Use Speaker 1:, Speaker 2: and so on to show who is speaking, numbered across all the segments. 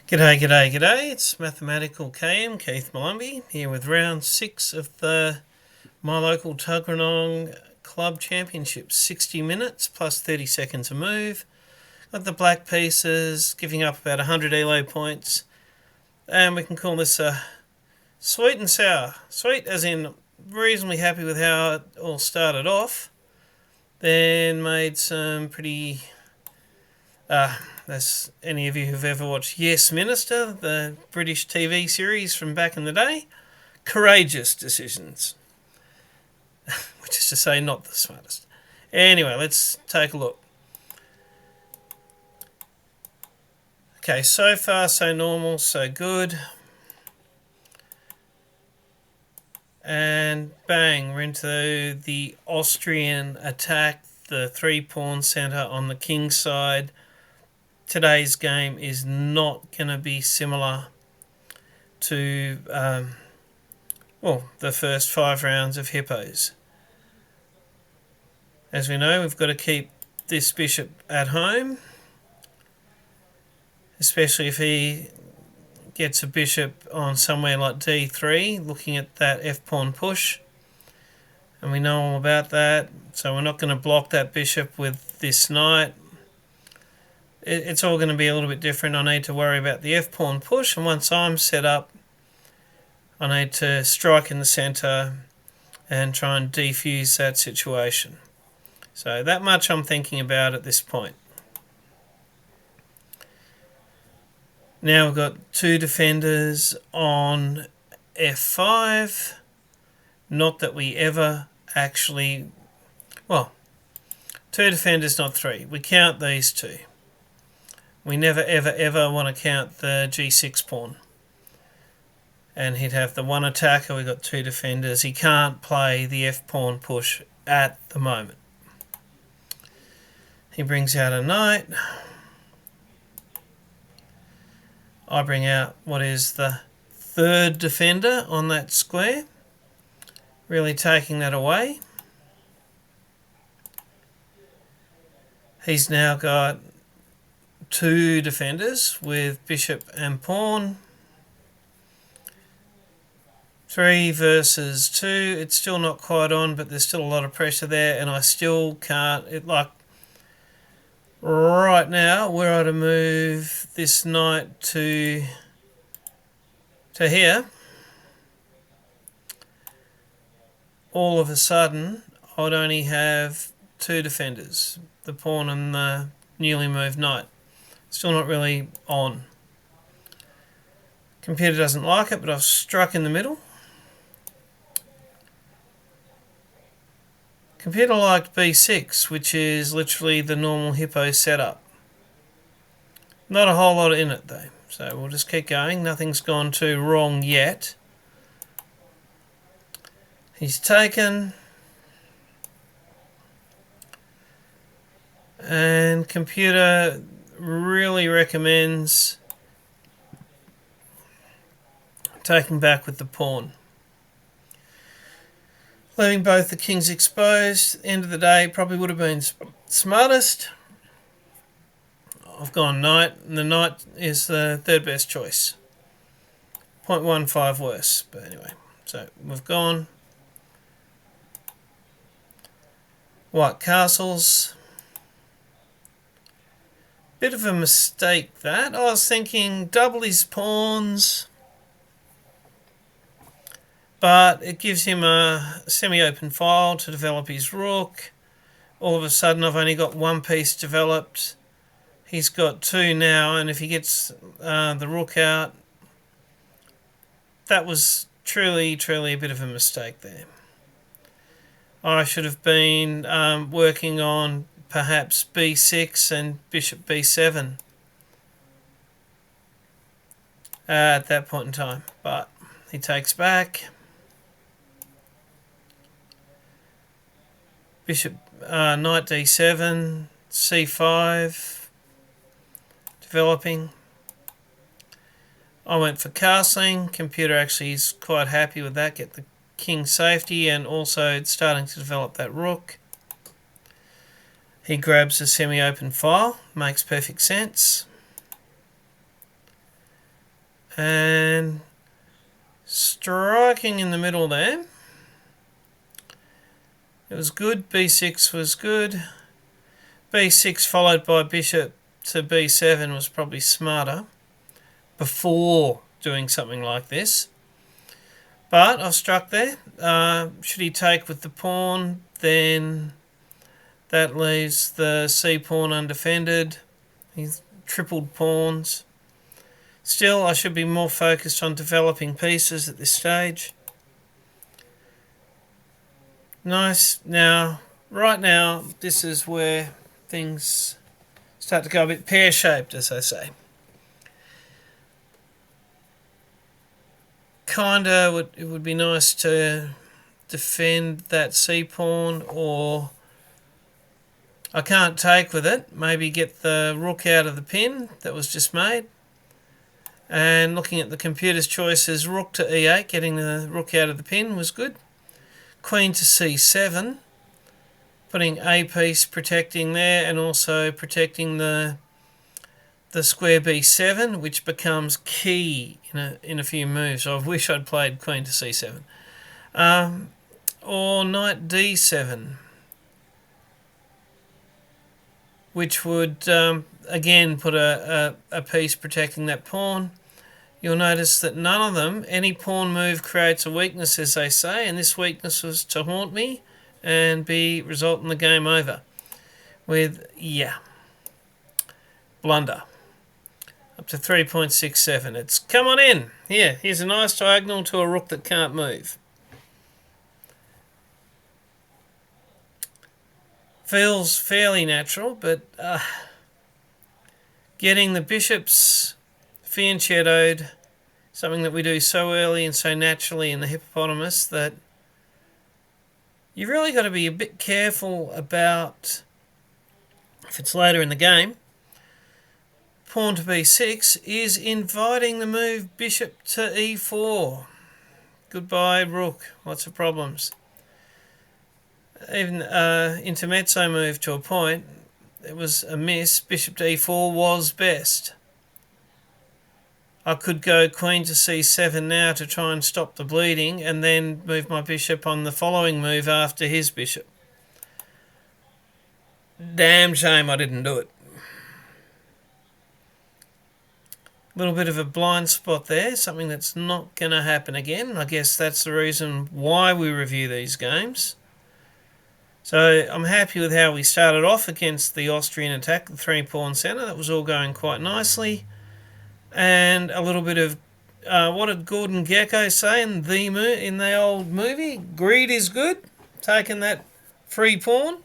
Speaker 1: G'day, g'day, g'day. It's Mathematical KM, Keith Malumbi, here with round 6 of my local Tuggeranong Club Championship. 60 minutes plus 30 seconds a move. Got the black pieces, giving up about 100 elo points. And we can call this sweet and sour. Sweet as in reasonably happy with how it all started off. Then made some pretty... as any of you who've ever watched Yes Minister, the British TV series from back in the day, courageous decisions. Which is to say, not the smartest. Anyway, let's take a look. Okay, so far so normal, so good. And bang, we're into the Austrian Attack, the 3-pawn centre on the king's side. Today's game is not going to be similar to, the first 5 rounds of hippos. As we know, we've got to keep this bishop at home, especially if he gets a bishop on somewhere like d3, looking at that f-pawn push. And we know all about that, so we're not going to block that bishop with this knight. It's all going to be a little bit different. I need to worry about the f-pawn push, and once I'm set up, I need to strike in the centre and try and defuse that situation. So that much I'm thinking about at this point. Now we've got 2 defenders on f5. Not that we ever actually... 2 defenders, not 3. We count these 2. We never, ever, ever want to count the g6 pawn. And he'd have the 1 attacker, we've got 2 defenders. He can't play the f-pawn push at the moment. He brings out a knight. I bring out what is the 3rd defender on that square. Really taking that away. He's now got 2 defenders with bishop and pawn. 3 versus 2. It's still not quite on, but there's still a lot of pressure there, and I still can't... right now, were I to move this knight to here, all of a sudden, I would only have 2 defenders, the pawn and the newly moved knight. Still not really on. Computer doesn't like it, but I've struck in the middle. Computer liked b6, which is literally the normal hippo setup. Not a whole lot in it though, so we'll just keep going. Nothing's gone too wrong yet. He's taken. And computer really recommends taking back with the pawn. Leaving both the kings exposed. End of the day, probably would have been smartest. I've gone knight, and the knight is the 3rd best choice. 0.15 worse, but anyway. So we've gone. White castles. Bit of a mistake that. I was thinking double his pawns, but it gives him a semi-open file to develop his rook. All of a sudden I've only got 1 piece developed. He's got 2 now, and if he gets the rook out, that was truly a bit of a mistake there. I should have been working on perhaps b6 and bishop b7 at that point in time, but he takes back. Bishop, knight d7, c5, developing. I went for castling. Computer actually is quite happy with that. Get the king safety, and also it's starting to develop that rook. He grabs a semi-open file, makes perfect sense. And striking in the middle there. It was good. b6 was good. b6 followed by bishop to b7 was probably smarter before doing something like this. But I've struck there. Should he take with the pawn, then that leaves the c-pawn undefended. He's tripled pawns. Still, I should be more focused on developing pieces at this stage. Nice. Now, right now, this is where things start to go a bit pear-shaped, as I say. Kinda, it would be nice to defend that c-pawn, or I can't take with it. Maybe get the rook out of the pin that was just made. And looking at the computer's choices, rook to e8, getting the rook out of the pin was good. Queen to c7, putting a piece protecting there, and also protecting the square b7, which becomes key in a few moves. I wish I'd played queen to c7. Or knight d7, which would again put a piece protecting that pawn. You'll notice that none of them, any pawn move creates a weakness, as they say, and this weakness was to haunt me and result in the game over with, blunder. Up to 3.67. It's come on in. Here's a nice diagonal to a rook that can't move. Feels fairly natural, but getting the bishops fianchettoed, something that we do so early and so naturally in the hippopotamus, that you've really got to be a bit careful about, if it's later in the game, pawn to b6 is inviting the move bishop to e4. Goodbye, rook. Lots of problems. Even intermezzo move to a point, it was a miss. Bishop to e4 was best. I could go queen to c7 now to try and stop the bleeding, and then move my bishop on the following move after his bishop. Damn shame I didn't do it. A little bit of a blind spot there, something that's not going to happen again. I guess that's the reason why we review these games. So I'm happy with how we started off against the Austrian Attack, the 3-pawn centre. That was all going quite nicely. And a little bit of, what did Gordon Gekko say in the old movie? Greed is good. Taking that free pawn?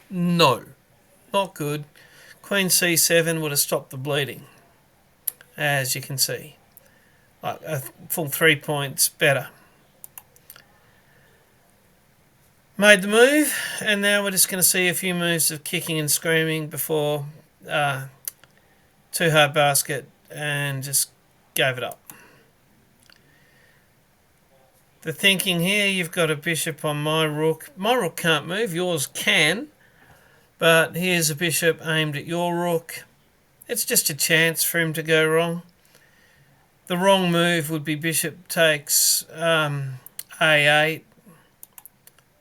Speaker 1: No, not good. Queen c7 would have stopped the bleeding, as you can see. Like a full 3 points better. Made the move, and now we're just going to see a few moves of kicking and screaming before too hard basket, and just gave it up. The thinking here, you've got a bishop on my rook. My rook can't move, yours can, but here's a bishop aimed at your rook. It's just a chance for him to go wrong. The wrong move would be bishop takes a8,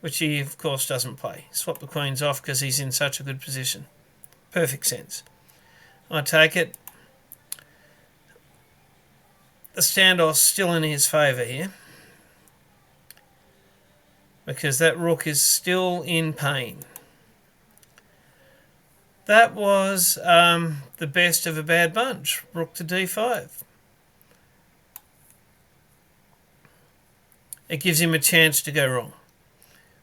Speaker 1: which he, of course, doesn't play. Swap the queens off because he's in such a good position. Perfect sense. I take it. The standoff's still in his favour here, because that rook is still in pain. That was the best of a bad bunch. Rook to d5. It gives him a chance to go wrong.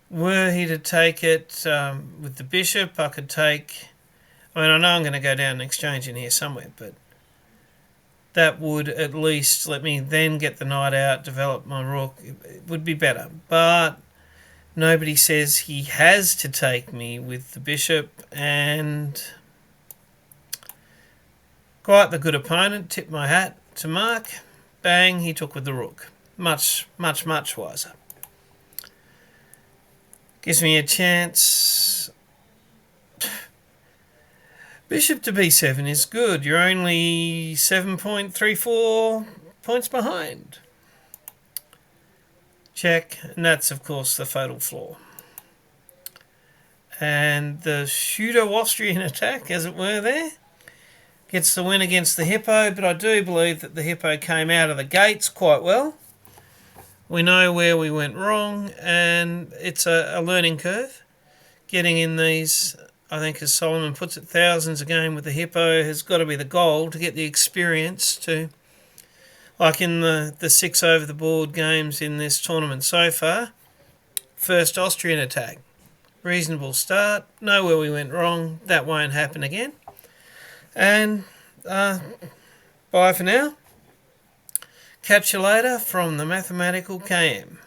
Speaker 1: Were he to take it with the bishop, I could take... I know I'm going to go down and exchange in here somewhere, but that would at least let me then get the knight out, develop my rook. It would be better. But nobody says he has to take me with the bishop, and quite the good opponent. Tip my hat to Mark. Bang, he took with the rook. Much, much, much wiser. Gives me a chance. Bishop to b7 is good. You're only 7.34 points behind. Check, and that's of course the fatal flaw. And the pseudo-Austrian attack, as it were there, gets the win against the hippo, but I do believe that the hippo came out of the gates quite well. We know where we went wrong, and it's a learning curve. Getting in these, I think as Solomon puts it, thousands a game with the hippo has got to be the goal to get the experience to, like in the 6 over the board games in this tournament so far. First Austrian attack. Reasonable start. Know where we went wrong. That won't happen again. And bye for now. Catch you later from the Mathematical KM.